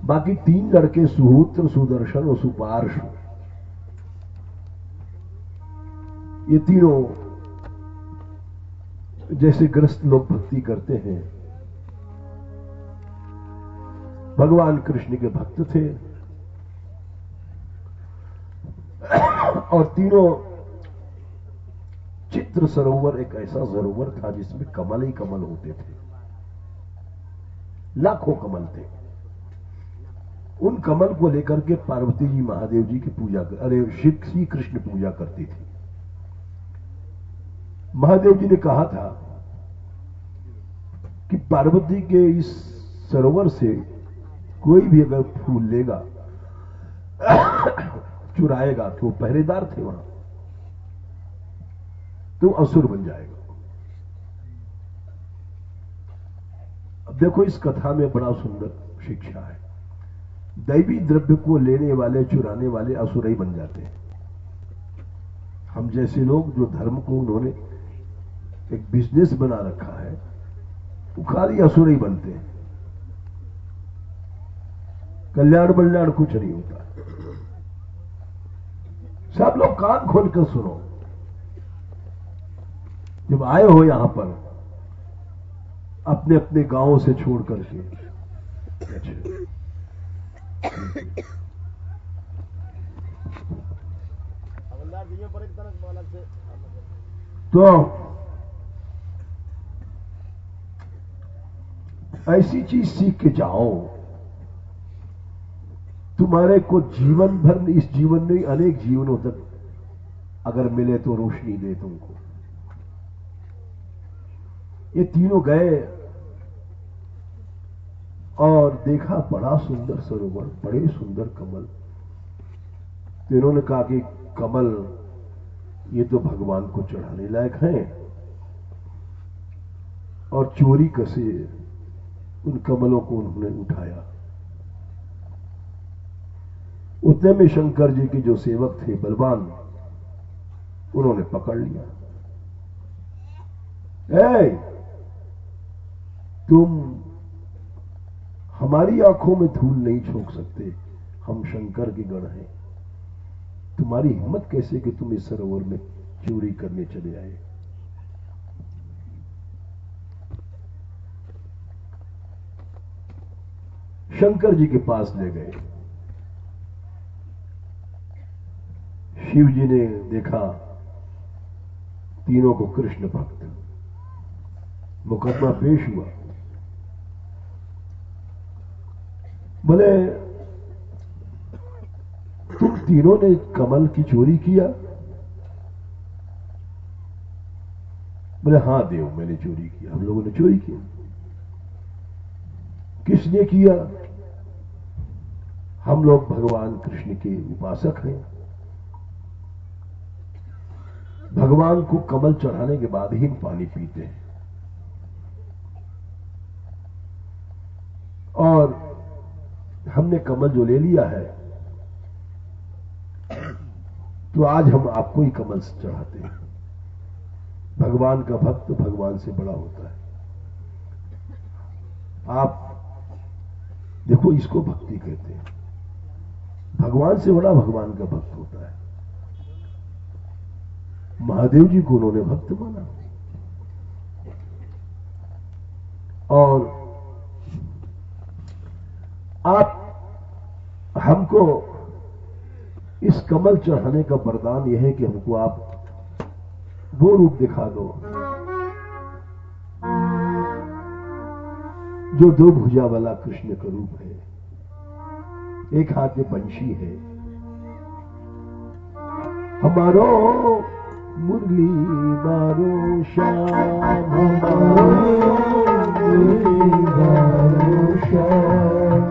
बाकी 3 लड़के सुहूत्र, सुदर्शन और सुपार्श्व, ये तीनों जैसे ग्रस्त लोग भक्ति करते हैं, भगवान कृष्ण के भक्त थे। और तीनों चित्र सरोवर एक ऐसा सरोवर था जिसमें कमल ही कमल होते थे, लाखों कमल थे। उन कमल को लेकर के पार्वती जी महादेव जी की पूजा श्री कृष्ण पूजा करती थी। महादेव जी ने कहा था कि पार्वती के इस सरोवर से कोई भी अगर फूल लेगा चुराएगा, तो पहरेदार थे वहां, तो असुर बन जाएगा। अब देखो इस कथा में बड़ा सुंदर शिक्षा है। दैवी द्रव्य को लेने वाले, चुराने वाले असुर ही बन जाते हैं। हम जैसे लोग जो धर्म को उन्होंने एक बिजनेस बना रखा है, वो खाली असुर ही बनते हैं। कल्याण बल्याण कुछ नहीं होता। सब लोग कान खोलकर सुनो। जब आए हो यहां पर अपने अपने गांवों से छोड़ करके, तो ऐसी चीज सीख के जाओ, तुम्हारे को जीवन भर, इस जीवन में अनेक जीवनों तक अगर मिले तो रोशनी दे तुमको। ये तीनों गए और देखा बड़ा सुंदर सरोवर, बड़े सुंदर कमल। तो इन्होंने कहा कि कमल ये तो भगवान को चढ़ाने लायक हैं, और चोरी कसे उन कमलों को उन्होंने उठाया। उतने में शंकर जी के जो सेवक थे बलवान, उन्होंने पकड़ लिया। तुम हमारी आंखों में धूल नहीं झोंक सकते, हम शंकर के गण हैं। तुम्हारी हिम्मत कैसे कि तुम इस सरोवर में चोरी करने चले आए। शंकर जी के पास ले गए। शिव जी ने देखा तीनों को कृष्ण भक्त, मुकदमा पेश हुआ। बोले तुम तीनों ने कमल की चोरी किया? बोले हाँ देव, मैंने चोरी किया, हम लोगों ने चोरी किया। किसने किया? हम लोग भगवान कृष्ण के उपासक हैं। भगवान को कमल चढ़ाने के बाद ही पानी पीते हैं, और हमने कमल जो ले लिया है, तो आज हम आपको ही कमल चढ़ाते हैं। भगवान का भक्त भगवान से बड़ा होता है। आप देखो, इसको भक्ति कहते हैं। भगवान से बड़ा भगवान का भक्त होता है। महादेव जी को उन्होंने भक्त माना, और आप हमको इस कमल चढ़ाने का वरदान यह है कि हमको आप वो रूप दिखा दो जो दो भुजा वाला कृष्ण का रूप है। एक हाथ में बंशी है। हमारो मुरली मारो श्याम, हमारो मुरली मारो श्याम।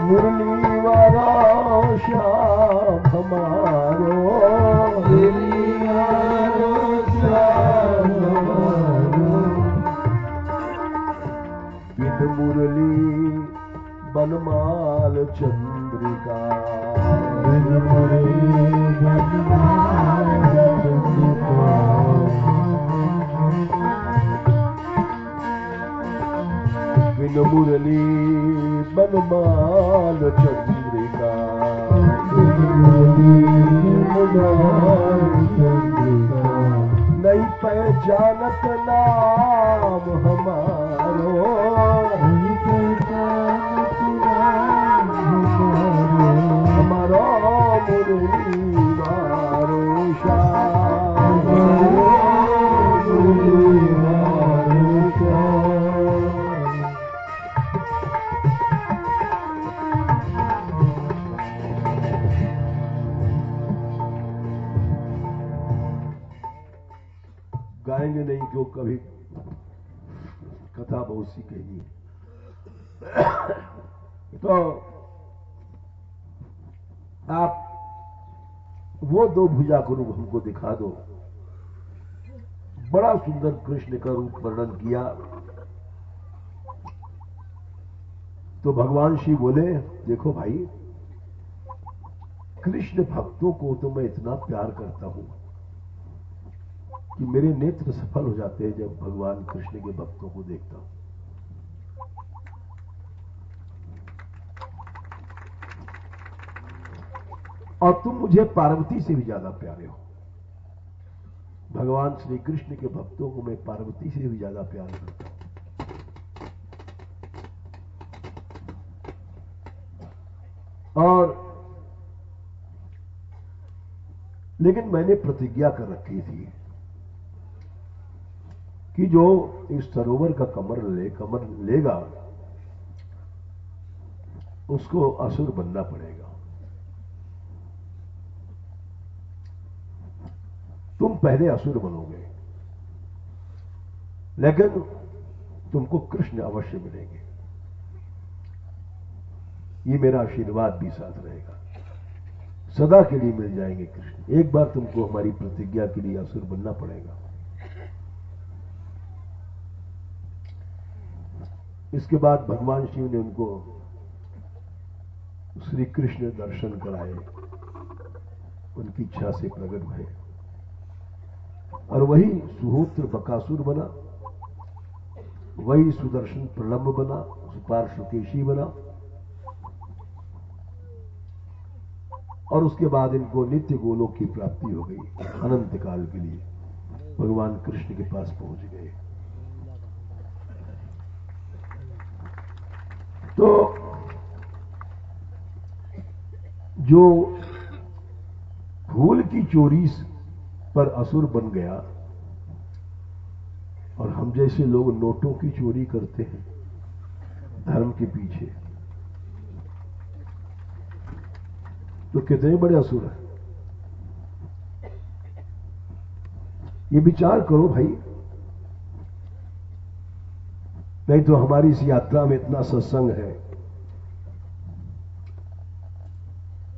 मुरली वाला श्याम हमारो, मुरली वाला श्याम हमारो। बिन मुरली बनमाल चंद्रिका, बिन मुरली बनमाल चंद्रिका। बिन मुरली बनमाल चंद्रिका, बिन मुरली बनमाल चंद्रिका। नहीं पैद पहचानत नाम हमारो, वही पहचानत नाम हमारो, हमारा मुरली मारो श्याम, मुरली मारो श्याम। गाएंगे नहीं क्यों, कभी कथा बहुत सी कही। तो आप वो दो भुजा को रूप हमको दिखा दो। बड़ा सुंदर कृष्ण का रूप वर्णन किया। तो भगवान शिव बोले, देखो भाई, कृष्ण भक्तों को तो मैं इतना प्यार करता हूं कि मेरे नेत्र सफल हो जाते हैं जब भगवान कृष्ण के भक्तों को देखता हूं। और तुम मुझे पार्वती से भी ज्यादा प्यारे हो। भगवान श्री कृष्ण के भक्तों को मैं पार्वती से भी ज्यादा प्यार करता हूं। और लेकिन मैंने प्रतिज्ञा कर रखी थी कि जो इस सरोवर का कमर लेगा उसको असुर बनना पड़ेगा। तुम पहले असुर बनोगे, लेकिन तुमको कृष्ण अवश्य मिलेंगे। ये मेरा आशीर्वाद भी साथ रहेगा। सदा के लिए मिल जाएंगे कृष्ण। एक बार तुमको हमारी प्रतिज्ञा के लिए असुर बनना पड़ेगा। इसके बाद भगवान शिव ने उनको श्री कृष्ण दर्शन कराए, उनकी इच्छा से प्रकट हुए और वही सुहोत्र बकासुर बना, वही सुदर्शन प्रलंब बना, सुपार्श्वकेशी बना। और उसके बाद इनको नित्य गोलोक की प्राप्ति हो गई। अनंत काल के लिए भगवान कृष्ण के पास पहुंच गए। तो जो फूल की चोरी पर असुर बन गया और हम जैसे लोग नोटों की चोरी करते हैं धर्म के पीछे, तो कितने बड़े असुर हैं। ये विचार करो भाई, नहीं तो हमारी इस यात्रा में इतना सत्संग है,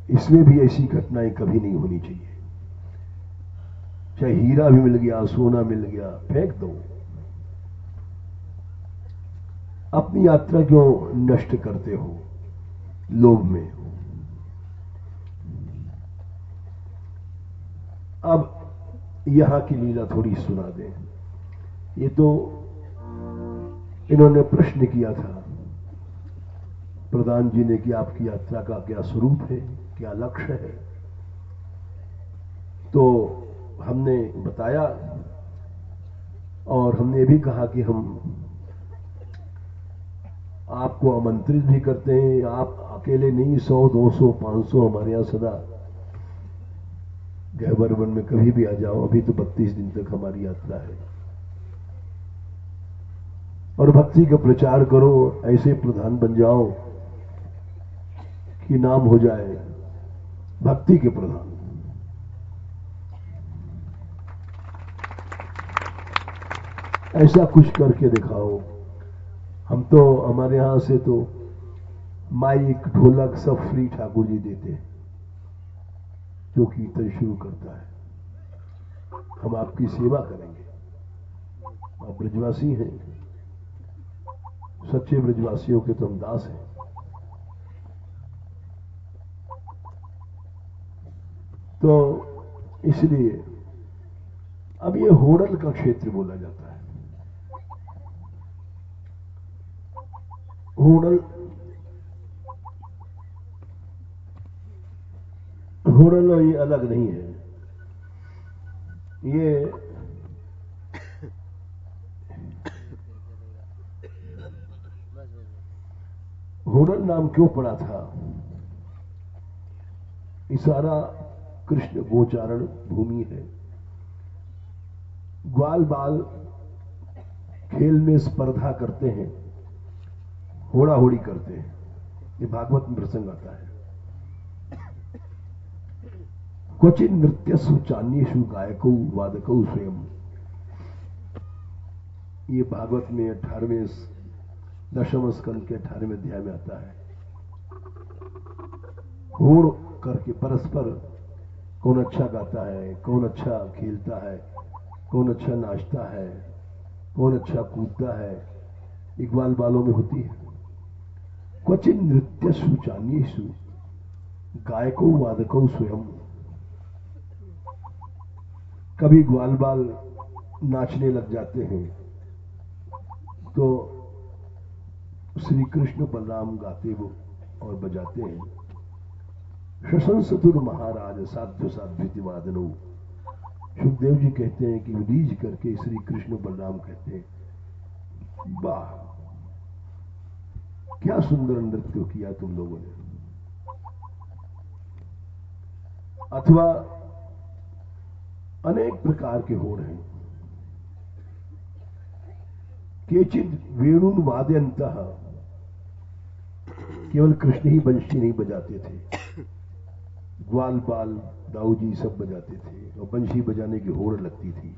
इसमें भी ऐसी घटनाएं कभी नहीं होनी चाहिए। चाहे हीरा भी मिल गया, सोना मिल गया, फेंक दो। अपनी यात्रा क्यों नष्ट करते हो लोभ में। अब यहां की लीला थोड़ी सुना दें। ये तो इन्होंने प्रश्न किया था प्रधान जी ने कि आपकी यात्रा का क्या स्वरूप है, क्या लक्ष्य है। तो हमने बताया और हमने भी कहा कि हम आपको आमंत्रित भी करते हैं। आप अकेले नहीं, 100, 200, 500 हमारे यहां सदा गहबर वन में कभी भी आ जाओ। अभी तो 32 दिन तक हमारी यात्रा है। और भक्ति का प्रचार करो, ऐसे प्रधान बन जाओ कि नाम हो जाए भक्ति के प्रधान। ऐसा कुछ करके दिखाओ। हम तो हमारे यहां से तो माइक ढोलक सब फ्री ठाकुर जी देते हैं जो कीर्तन शुरू करता है। हम आपकी सेवा करेंगे। आप ब्रजवासी हैं, सच्चे ब्रजवासियों के तो हम दास हैं। तो इसलिए अब ये होडल का क्षेत्र बोला जाता है। होडल होडल ये अलग नहीं है। ये होडल नाम क्यों पड़ा था? इशारा कृष्ण गोचारण भूमि है। ग्वाल बाल खेल में स्पर्धा करते हैं, होड़ा होड़ी करते हैं। ये भागवत में प्रसंग आता है। क्वचित नृत्यसु चान्येषु गायकौ वादकौ स्वयं। ये भागवत में 18वें दशम स्कंद के 18वें अध्याय में आता है। होड़ करके परस्पर कौन अच्छा गाता है, कौन अच्छा खेलता है, कौन अच्छा नाचता है, कौन अच्छा कूदता है, इकबाल बालों में होती है। क्वचित नृत्यसु चान्येषु गायको वादको स्वयं। कभी ग्वाल बाल नाचने लग जाते हैं तो श्री कृष्ण बलराम गाते वो और बजाते हैं। शशंसतुर महाराज साध्य साध्विति वादनो। सुखदेव जी कहते हैं कि रीझ करके श्री कृष्ण बलराम कहते हैं, वाह क्या सुंदर नृत्य किया तुम लोगों ने। अथवा अनेक प्रकार के होड़ हैं। केचित वेणुन वादयंतः। केवल कृष्ण ही बंशी नहीं बजाते थे, ग्वाल बाल दाऊ जी सब बजाते थे और बंशी बजाने की होड़ लगती थी।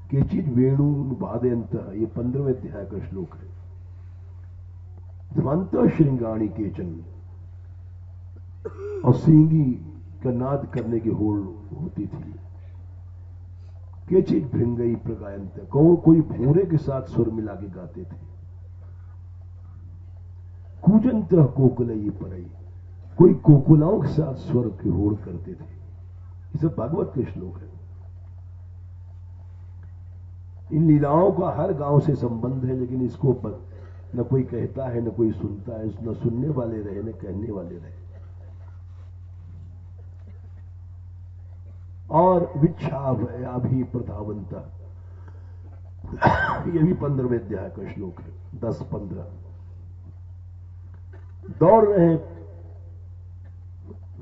केचित वेणुन वादयंतः, ये 15वें अध्याय का श्लोक है। ध्वंत श्रृंगाणी केचन, और सींगी का नाद करने की होड़ होती थी। केचित भृंगई प्रगायंत, कोई भूरे के साथ सुर मिला के गाते थे। कूजंत कोकुलई परई, कोई कोकुलाओं के साथ स्वर की होड़ करते थे। ये सब भागवत के श्लोक है। इन लीलाओं का हर गांव से संबंध है, लेकिन इसको न कोई कहता है, न कोई सुनता है, न सुनने वाले रहे, न कहने वाले रहे। और विच्छावया भी प्रधावंत, यह भी 15वें अध्याय का श्लोक है, 10-15। दौड़ रहे हैं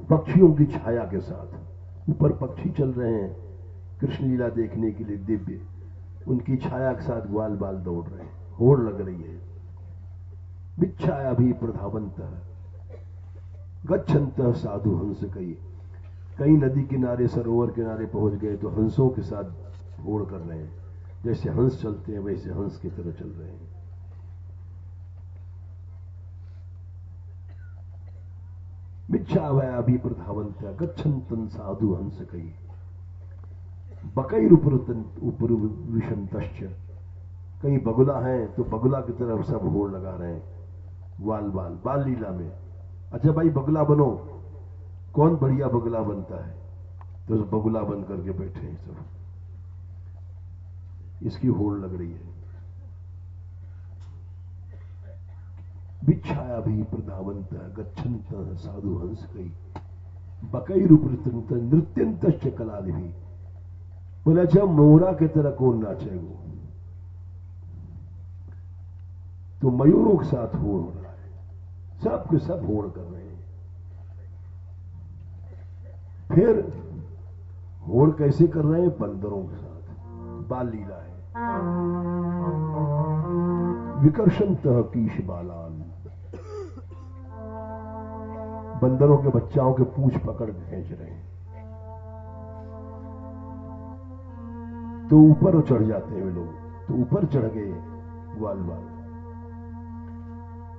पक्षियों की छाया के साथ। ऊपर पक्षी चल रहे हैं कृष्ण लीला देखने के लिए दिव्य, उनकी छाया के साथ ग्वाल बाल दौड़ रहे हैं, होड़ लग रही है। विच्छाया भी प्रधावंत गच्छंत साधु हंस। कई नदी किनारे सरोवर किनारे पहुंच गए तो हंसों के साथ होड़ कर रहे हैं। जैसे हंस चलते हैं वैसे हंस की तरह चल रहे हैं। मिच्छावया भी प्रधावंत गच्छंतन साधु हंस कई। बकई उपर विशंतश्च, कहीं बगुला है तो बगुला की तरफ सब होड़ लगा रहे हैं। ग्वाल बाल बाल लीला में, अच्छा भाई बगुला बनो, कौन बढ़िया बगुला बनता है, तो उस बगुला बन करके बैठे हैं सब, इसकी होड़ लग रही है। बिच्छाया भी प्रधावंत गच्छंत साधु हंस कई। बकई रूप नृत्यंत कलादि भी। बोला अच्छा मोरा की तरह कौन नाचेगो, तो मयूरों के साथ होड़ हो रहा है, सब के सब होड़ कर रहे हैं। फिर होड़ कैसे कर रहे हैं? बंदरों के साथ, बाल लीला है। विकर्षंतः कीश बालान, बंदरों के बच्चाओं के पूंछ पकड़ के खींच रहे हैं, तो ऊपर चढ़ जाते हैं वे लोग, तो ऊपर चढ़ गए ग्वाल बाल,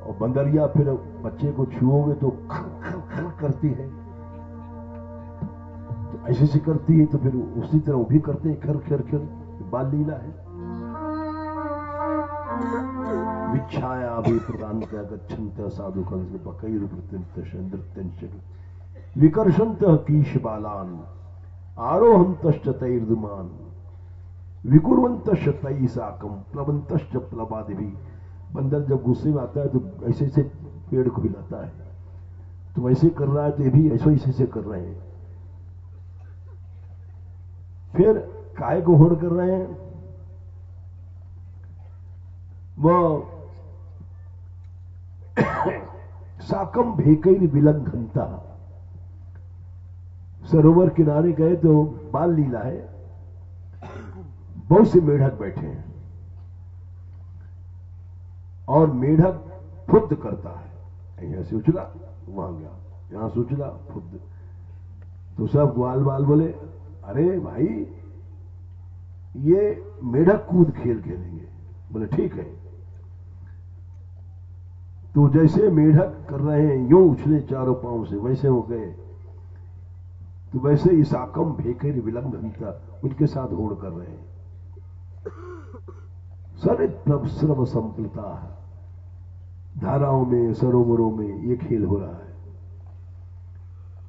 और बंदरिया फिर बच्चे को छुओगे तो खर खर खर करती है, तो ऐसे से करती है, तो फिर उसी तरह वो भी करते हैं, खर खर खर। बाल लीला है। विच्छाया भी प्रदान गच्छंत साधु कंस बकई नृत्यंश विकर्षंत कीश बालान आरोहंत तैर्दुमान विकुर्वंत तई साकम प्लवंत प्लवादि भी। बंदर जब गुस्से में आता है तो ऐसे ऐसे पेड़ को हिलाता है, तो वैसे कर रहा है, तो ये भी ऐसे ऐसे कर रहे हैं। फिर काय को होड़ कर रहे हैं? वो साकम भेकई विलंघनता। सरोवर किनारे गए तो बाल लीला है, बहुत से मेढक बैठे हैं और मेढक फुद्द करता है, यहां से उछला वहां गया, यहां से उछला फुद्द। तो सब ग्वाल बाल बोले, अरे भाई ये मेढक कूद खेल खेलेंगे। बोले ठीक है। तो जैसे मेढक कर रहे हैं यूं उछले चारों पांव से, वैसे हो गए। तो वैसे ही साकम भेकर विलंघनता उनके साथ होड़ कर रहे हैं। सरित प्रस्रव संप्लता, धाराओं में सरोवरों में ये खेल हो रहा है।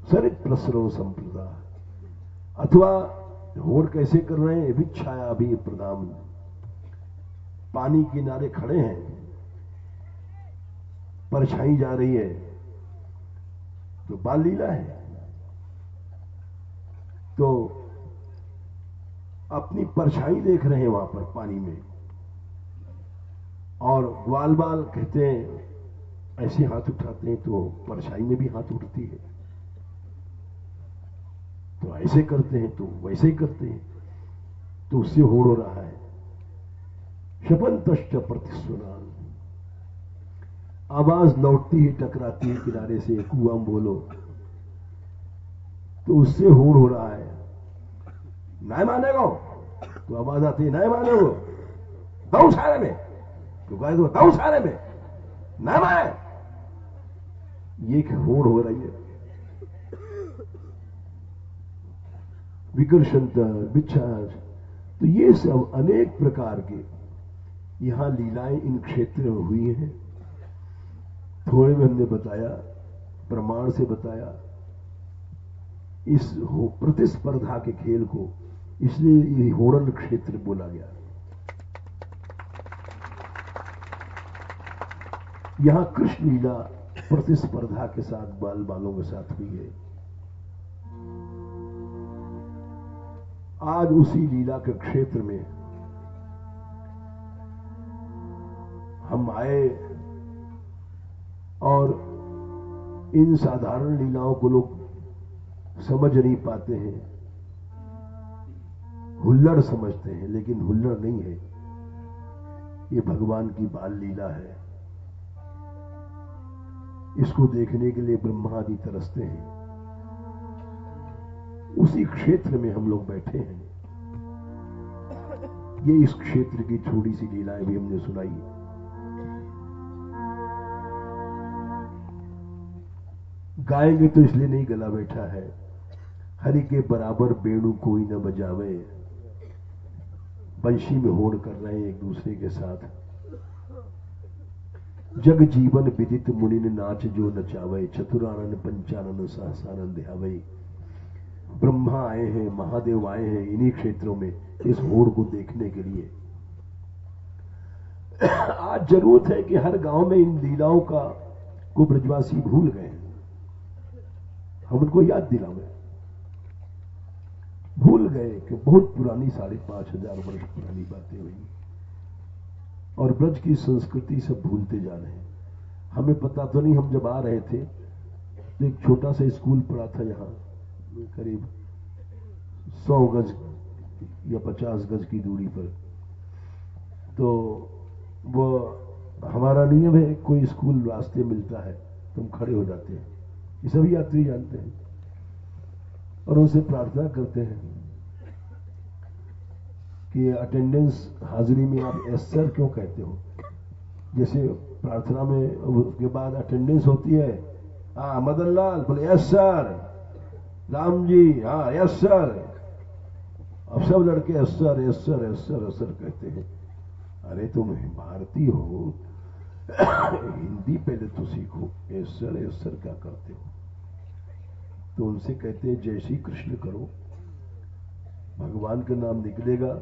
सरित प्रस्रव संप्लता, अथवा होड़ कैसे कर रहे हैं, विच्छाया भी प्रदाम। पानी किनारे खड़े हैं, परछाई जा रही है, तो बाल लीला है। तो अपनी परछाई देख रहे हैं वहां पर पानी में, और ग्वाल बाल कहते हैं ऐसे हाथ उठाते हैं तो परछाई में भी हाथ उठती है, तो ऐसे करते हैं तो वैसे ही करते हैं, तो उससे होड़ हो रहा है। शपंतश्च प्रतिस्वरान, आवाज लौटती है, टकराती है किनारे से, कुआं बोलो, तो उससे होड़ हो रहा है। नहीं मानेगो तो आवाज आती है, नहीं मानेगो दो सारे में, तो कहे तो दो सारे में नहीं माने, ये होड़ हो रही है। विकर्षण, विच्छास, तो ये सब अनेक प्रकार के यहां लीलाएं इन क्षेत्र में हुई हैं। थोड़े में हमने बताया, प्रमाण से बताया। इस प्रतिस्पर्धा के खेल को इसलिए ये होड़न क्षेत्र बोला गया। यहां कृष्ण लीला प्रतिस्पर्धा के साथ बाल बालों के साथ हुई है। आज उसी लीला के क्षेत्र में हम आए और इन साधारण लीलाओं को लोग समझ नहीं पाते हैं, हुल्लड़ समझते हैं, लेकिन हुल्लड़ नहीं है, ये भगवान की बाल लीला है। इसको देखने के लिए ब्रह्मादि तरसते हैं। उसी क्षेत्र में हम लोग बैठे हैं। ये इस क्षेत्र की थोड़ी सी लीलाएं भी हमने सुनाई। गाएंगे तो इसलिए नहीं गला बैठा है, हरि के बराबर बेणु कोई न बजावे, बंशी में होड़ कर रहे हैं एक दूसरे के साथ। जग जीवन विदित मुनिन नाच जो नचावे, चतुरानन पंचानन सहसानंद ध्यावे। ब्रह्मा आए हैं, महादेव आए हैं इन्हीं क्षेत्रों में इस होड़ को देखने के लिए। आज जरूरत है कि हर गांव में इन लीलाओं का को ब्रजवासी भूल गए हैं, हम उनको याद दिलावे। भूल गए कि बहुत पुरानी 5,500 वर्ष पुरानी बातें हुई, और ब्रज की संस्कृति सब भूलते जा रहे हैं। हमें पता तो नहीं, हम जब आ रहे थे तो एक छोटा सा स्कूल पड़ा था यहां, करीब 100 गज या 50 गज की दूरी पर। तो वो हमारा नियम है, कोई स्कूल रास्ते मिलता है तो हम खड़े हो जाते हैं, ये सभी यात्री जानते हैं, और उनसे प्रार्थना करते हैं कि अटेंडेंस हाजिरी में आप एस सर क्यों कहते हो। जैसे प्रार्थना में के बाद अटेंडेंस होती है, हाँ मदन लाल बोले यस सर, राम जी हाँ यस सर, अब सब लड़के yes sir yes sir yes sir yes sir कहते हैं। अरे तुम भारतीय हो, हिंदी पहले तो सीखो, यस सर क्या करते हो। तो उनसे कहते हैं जय श्री कृष्ण करो, भगवान का नाम निकलेगा।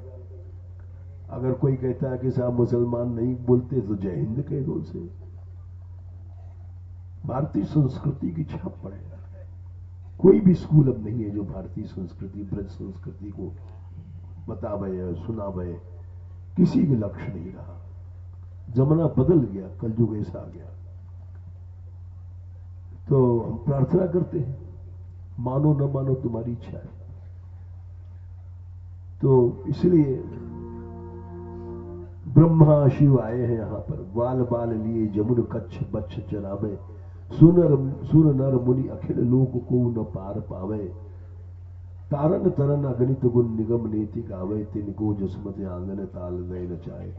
अगर कोई कहता है कि साहब मुसलमान नहीं बोलते तो जय हिंद कह दो उसे, भारतीय संस्कृति की छाप पड़ेगा। कोई भी स्कूल अब नहीं है जो भारतीय संस्कृति ब्रज संस्कृति को बतावे सुनावे, किसी भी लक्ष्य नहीं रहा। जमाना बदल गया, कलयुग ऐसा आ गया। तो हम प्रार्थना करते हैं, मानो न मानो तुम्हारी इच्छा है। तो इसलिए ब्रह्मा शिव आए हैं यहां पर, बाल बाल लिए जमुन कच्छ बच्छ चरावे, सुर नर मुनि अखिल लोक को न पार पावे, तारन तरन अगणित गुण निगम नीति गावे, तिनको जसमत आंगन ताल नय नचाए,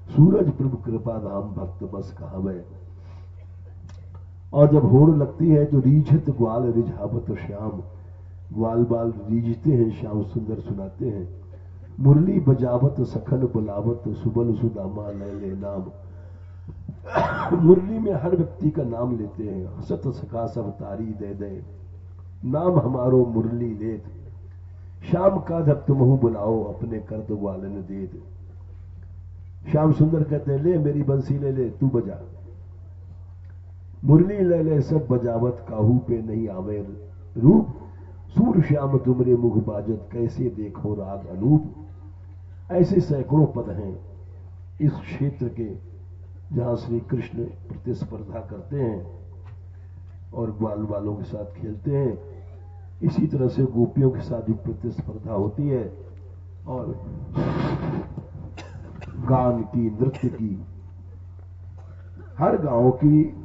सूरज प्रभु कृपा धाम भक्त बस कहावे। और जब होड़ लगती है तो रीझत ग्वाल रिझावत श्याम, ग्वाल बाल रीझते हैं, श्याम सुंदर सुनाते हैं, मुरली बजावत सखन बुलावत, सुबल सुदामा ले ले नाम। मुरली में हर व्यक्ति का नाम लेते हैं, हसत सखा सब तारी दे दे, नाम हमारो मुरली लेत, श्याम का जब तुमहु बुलाओ, अपने कर दो ग्वालन देत। श्याम सुंदर कहते हैं, ले मेरी बंसी ले ले, तू बजा, मुरली ले ले सब बजावत, काहू पे नहीं आवे रूप, सूर श्याम तुमरे मुख बाजत, कैसे देखो राग अनूप। ऐसे सैकड़ों पद हैं इस क्षेत्र के जहां श्री कृष्ण प्रतिस्पर्धा करते हैं और ग्वाल वालों के साथ खेलते हैं। इसी तरह से गोपियों के साथ भी प्रतिस्पर्धा होती है और गान की, नृत्य की। हर गांव की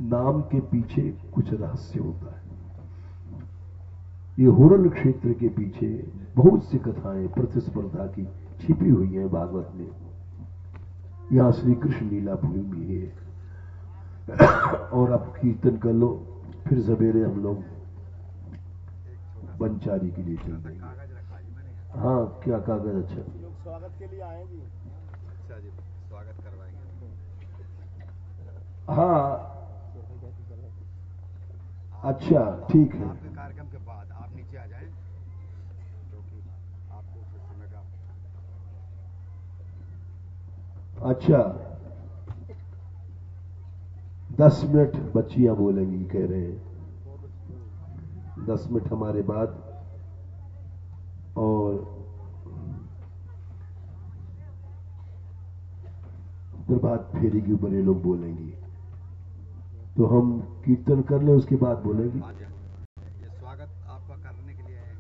नाम के पीछे कुछ रहस्य होता है। ये होरल क्षेत्र के पीछे बहुत सी कथाएं प्रतिस्पर्धा की छिपी हुई हैं भागवत में। यहां श्री कृष्ण लीला भूमि है। और अब कीर्तन कर लो, फिर सवेरे हम लोग पंचारी के लिए चल देंगे। हाँ, क्या कागज? अच्छा, स्वागत के लिए आए जी। अच्छा जी, स्वागत करवाएंगे। हाँ अच्छा, ठीक है। आपके कार्यक्रम के बाद आप नीचे आ जाएं, क्योंकि आपको उस समय का। अच्छा, 10 मिनट बच्चियां बोलेंगी कह रहे हैं, 10 मिनट हमारे बाद। और प्रभात फेरी के ऊपर ये लोग बोलेंगी, तो हम कीर्तन कर ले, उसके बाद बोलेंगी। ये स्वागत आपका करने के लिए है।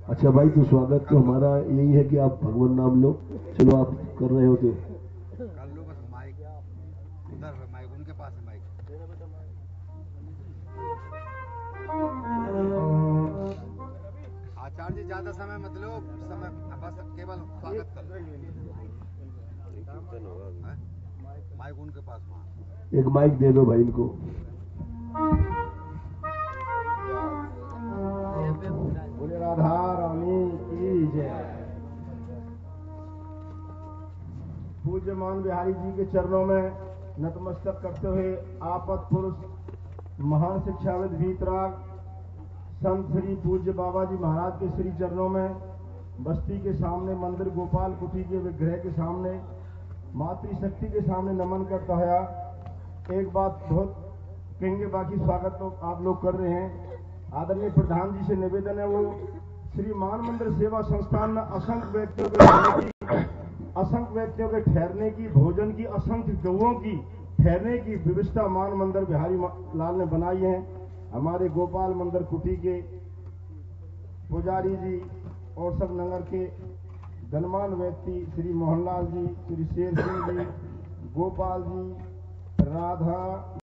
अच्छा भाई, तो स्वागत तो हमारा यही है कि आप भगवान नाम लो। चलो, आप कर रहे हो तो कर लो, बस माइक उधर, माइक उनके पास है, माइक। आचार्य जी ज्यादा समय मत लो, समय बस केवल स्वागत कर लो। माइक उनके पास वहाँ। एक माइक दे दो भाई इनको। बोले राधा रानी की जय। पूज्यमान बिहारी जी के चरणों में नतमस्तक करते हुए आपत पुरुष महान शिक्षाविद वीतराग संत श्री पूज्य बाबा जी महाराज के श्री चरणों में, बस्ती के सामने मंदिर गोपाल कुटी के विग्रह के सामने, मातृशक्ति के सामने नमन करता है। एक बात बहुत कहेंगे, बाकी स्वागत तो आप लोग कर रहे हैं। आदरणीय प्रधान जी से निवेदन है, वो श्री मान मंदिर सेवा संस्थान में असंख्य व्यक्तियों के ठहरने की, भोजन की, असंख्य गौओं की ठहरने की व्यवस्था मान मंदिर बिहारी लाल ने बनाई है। हमारे गोपाल मंदिर कुटी के पुजारी जी और सब नगर के गणमान्य व्यक्ति श्री मोहनलाल जी, श्री शेर सिंह जी, गोपाल जी, राधा